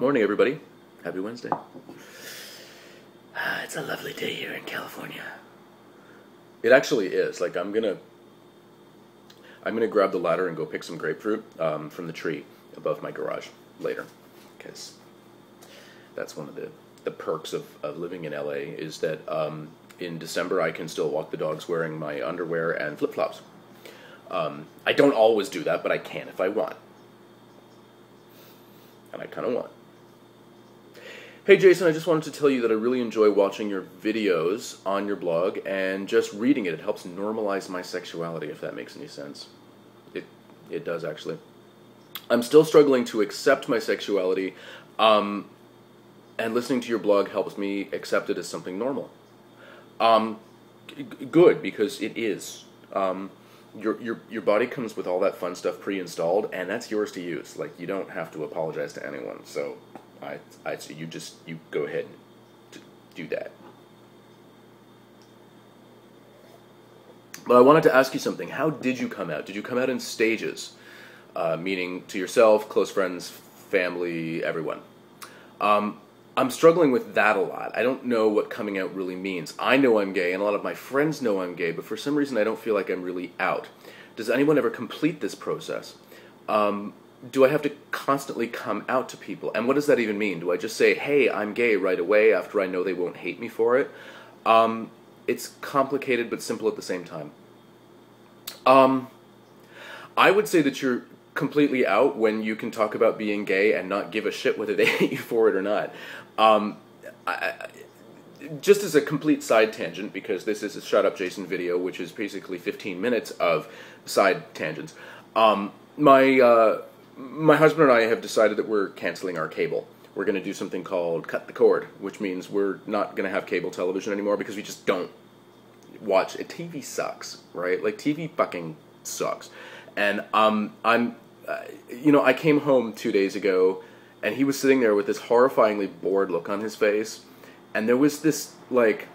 Morning, everybody. Happy Wednesday. It's a lovely day here in California. It actually is. Like I'm gonna grab the ladder and go pick some grapefruit from the tree above my garage later, because that's one of the perks of living in LA is that in December I can still walk the dogs wearing my underwear and flip flops. I don't always do that, but I can if I want, and I kind of want. Hey Jason, I just wanted to tell you that I really enjoy watching your videos on your blog, and just reading it. It helps normalize my sexuality, if that makes any sense. It does, actually. I'm still struggling to accept my sexuality, and listening to your blog helps me accept it as something normal. Good, because it is. Your body comes with all that fun stuff pre-installed, and that's yours to use. Like, you don't have to apologize to anyone, so you go ahead and do that. But I wanted to ask you something. How did you come out? Did you come out in stages? Meaning to yourself, close friends, family, everyone. I'm struggling with that a lot. I don't know what coming out really means. I know I'm gay, and a lot of my friends know I'm gay, but for some reason I don't feel like I'm really out. Does anyone ever complete this process? Do I have to constantly come out to people? And what does that even mean? Do I just say, hey, I'm gay right away after I know they won't hate me for it? It's complicated but simple at the same time. I would say that you're completely out when you can talk about being gay and not give a shit whether they hate you for it or not. Just as a complete side tangent, because this is a Shut Up Jason video, which is basically 15 minutes of side tangents, my husband and I have decided that we're canceling our cable. We're going to do something called cut the cord, which means we're not going to have cable television anymore because we just don't watch it. TV sucks, right? Like, TV fucking sucks. And I came home 2 days ago, and he was sitting there with this horrifyingly bored look on his face, and there was this, like,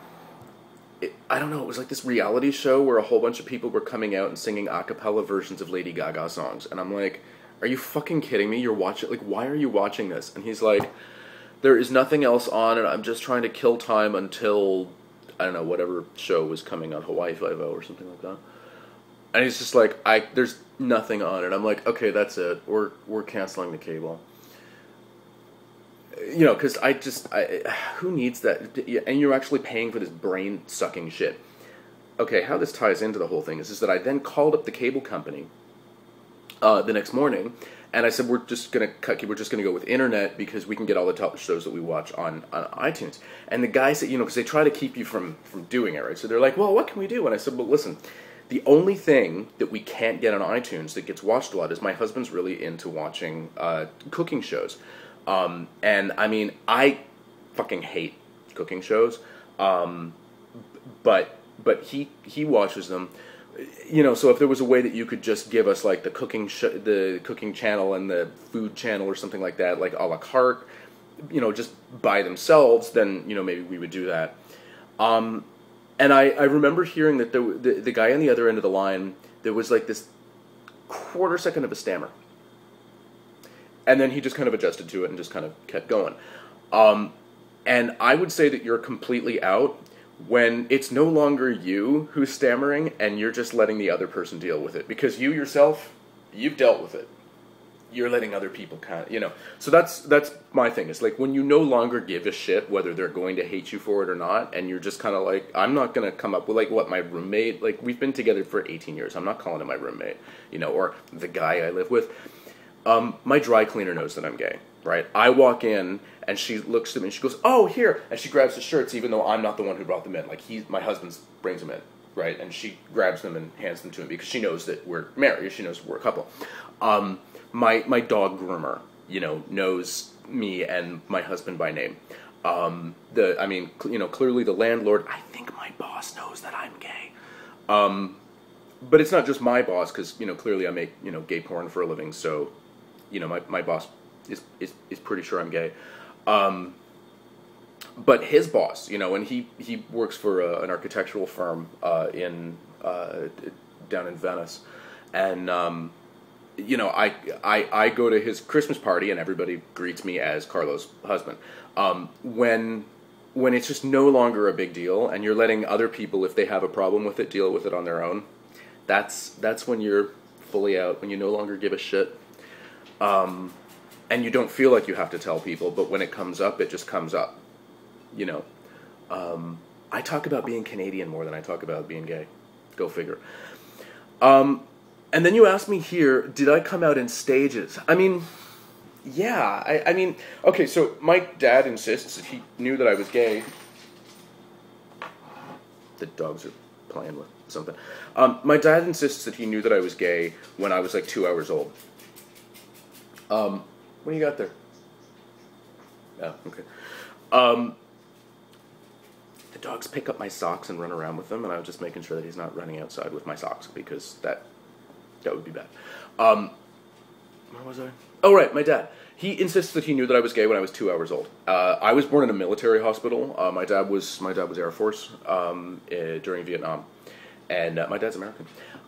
I don't know, it was like this reality show where a whole bunch of people were coming out and singing a cappella versions of Lady Gaga songs, and I'm like, are you fucking kidding me? You're watching, like, why are you watching this? And he's like, there is nothing else on, and I'm just trying to kill time until, I don't know, whatever show was coming on, Hawaii Five-0 or something like that. And he's just like, there's nothing on it. I'm like, okay, that's it. We're canceling the cable. You know, because who needs that? And you're actually paying for this brain-sucking shit. Okay, how this ties into the whole thing is that I then called up the cable company the next morning, and I said, we're just gonna go with internet because we can get all the top shows that we watch on iTunes. And the guy said, because they try to keep you from doing it, right? So they're like, well, what can we do? And I said, well, listen, the only thing that we can't get on iTunes that gets watched a lot is my husband's really into watching cooking shows. And I mean, I fucking hate cooking shows, but he watches them. So if there was a way that you could just give us, like, the cooking channel and the food channel or something like that, like a la carte, just by themselves, then, maybe we would do that. And I remember hearing that the guy on the other end of the line, there was like this quarter second of a stammer. And then he just kind of adjusted to it and just kind of kept going. And I would say that you're completely out when it's no longer you who's stammering and you're just letting the other person deal with it. Because you yourself, you've dealt with it. You're letting other people So that's my thing. It's like when you no longer give a shit whether they're going to hate you for it or not, and you're just kind of like, I'm not going to come up with, like, what, my roommate, like, we've been together for 18 years. I'm not calling him my roommate, or the guy I live with. My dry cleaner knows that I'm gay, right? I walk in, and she looks at me, and she goes, oh, here, and she grabs the shirts, even though I'm not the one who brought them in. Like, my husband brings them in, right? And she grabs them and hands them to me because she knows that we're married. She knows we're a couple. My dog groomer, knows me and my husband by name. Clearly the landlord, I think my boss knows that I'm gay. But it's not just my boss, because, clearly I make, gay porn for a living, so, my boss is pretty sure I'm gay. But his boss, and he works for an architectural firm down in Venice, and you know, I go to his Christmas party and everybody greets me as Carlo's husband. When it's just no longer a big deal and you're letting other people, if they have a problem with it, deal with it on their own, that's when you're fully out, when you no longer give a shit. And you don't feel like you have to tell people, but when it comes up, it just comes up, you know. I talk about being Canadian more than I talk about being gay. Go figure. And then you asked me here, did I come out in stages? I mean, yeah. I mean, okay, so my dad insists that he knew that I was gay. The dogs are playing with something. My dad insists that he knew that I was gay when I was like 2 hours old. What do you got there? Oh, okay. The dogs pick up my socks and run around with them, and I was just making sure that he's not running outside with my socks, because that would be bad. Where was I? Oh, right, my dad. He insists that he knew that I was gay when I was 2 hours old. I was born in a military hospital. My dad was Air Force during Vietnam, and my dad's American.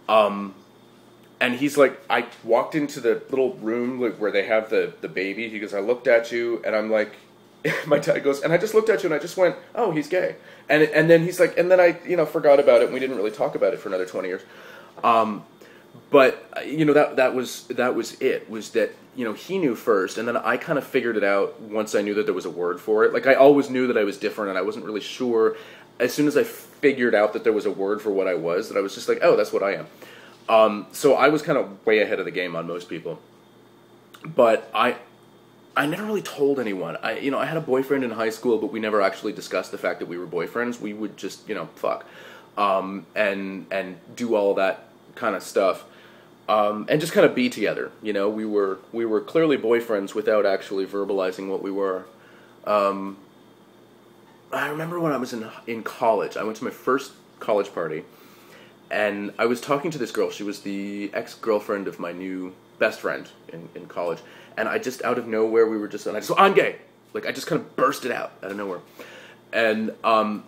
And he's like, I walked into the little room like where they have the baby. He goes, I looked at you, and I'm like, my dad goes, and I just looked at you, and I just went, oh, he's gay. And then he's like, and then I forgot about it, and we didn't really talk about it for another 20 years. But that was it. Was that he knew first, and then I kind of figured it out once I knew that there was a word for it. Like I always knew that I was different, and I wasn't really sure. As soon as I figured out that there was a word for what I was, that I was just like, oh, that's what I am. So I was kind of way ahead of the game on most people. But I never really told anyone. I had a boyfriend in high school, but we never actually discussed the fact that we were boyfriends. We would just, fuck. And do all that kind of stuff. And just kind of be together. We were clearly boyfriends without actually verbalizing what we were. I remember when I was in college, I went to my first college party, and I was talking to this girl. She was the ex-girlfriend of my new best friend in college. And I just, out of nowhere, and I just, I'm gay. Like, I just kind of burst it out of nowhere. And I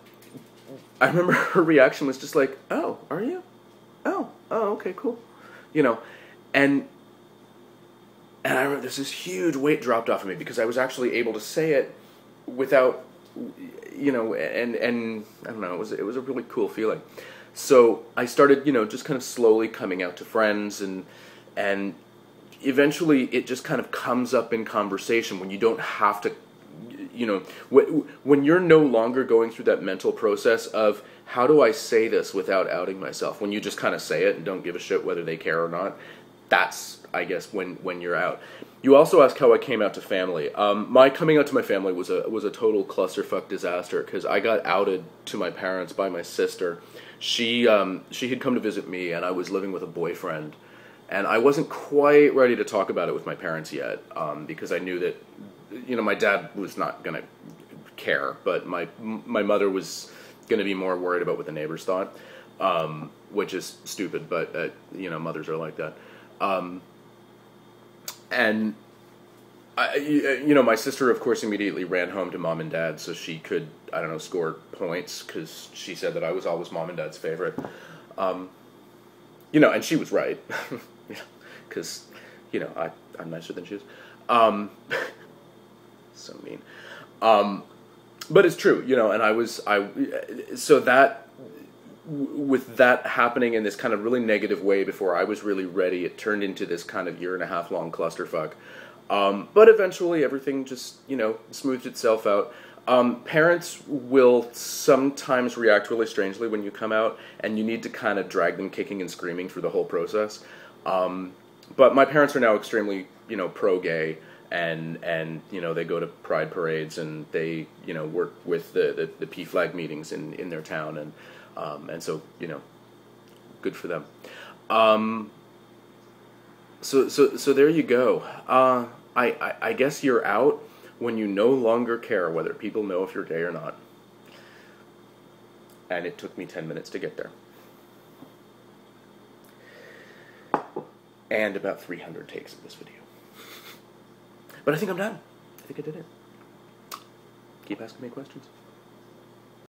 remember her reaction was just like, oh, are you? Oh, okay, cool. And I remember there's this huge weight dropped off of me because I was actually able to say it without, and I don't know, it was a really cool feeling. So I started, just kind of slowly coming out to friends, and eventually it just kind of comes up in conversation when you don't have to, when you're no longer going through that mental process of how do I say this without outing myself, when you just kind of say it and don't give a shit whether they care or not. That's, I guess, when you're out. You also asked how I came out to family. My coming out to my family was a total clusterfuck disaster because I got outed to my parents by my sister. She had come to visit me, and I was living with a boyfriend, and I wasn't quite ready to talk about it with my parents yet because I knew that my dad was not gonna care, but my mother was gonna be more worried about what the neighbors thought, which is stupid, but mothers are like that. And my sister, of course, immediately ran home to mom and dad so she could, score points because she said that I was always mom and dad's favorite. And she was right, because I'm nicer than she is. So mean. But it's true, and so that. With that happening in this kind of really negative way before I was really ready, it turned into this kind of 1.5 year long clusterfuck. But eventually everything just, smoothed itself out. Parents will sometimes react really strangely when you come out, and you need to kind of drag them kicking and screaming through the whole process. But my parents are now extremely, pro-gay, and they go to pride parades, and they, work with the PFLAG meetings in their town, and so, good for them. So there you go. I guess you're out when you no longer care whether people know if you're gay or not. And it took me 10 minutes to get there. And about 300 takes of this video. But I think I'm done. I think I did it. Keep asking me questions.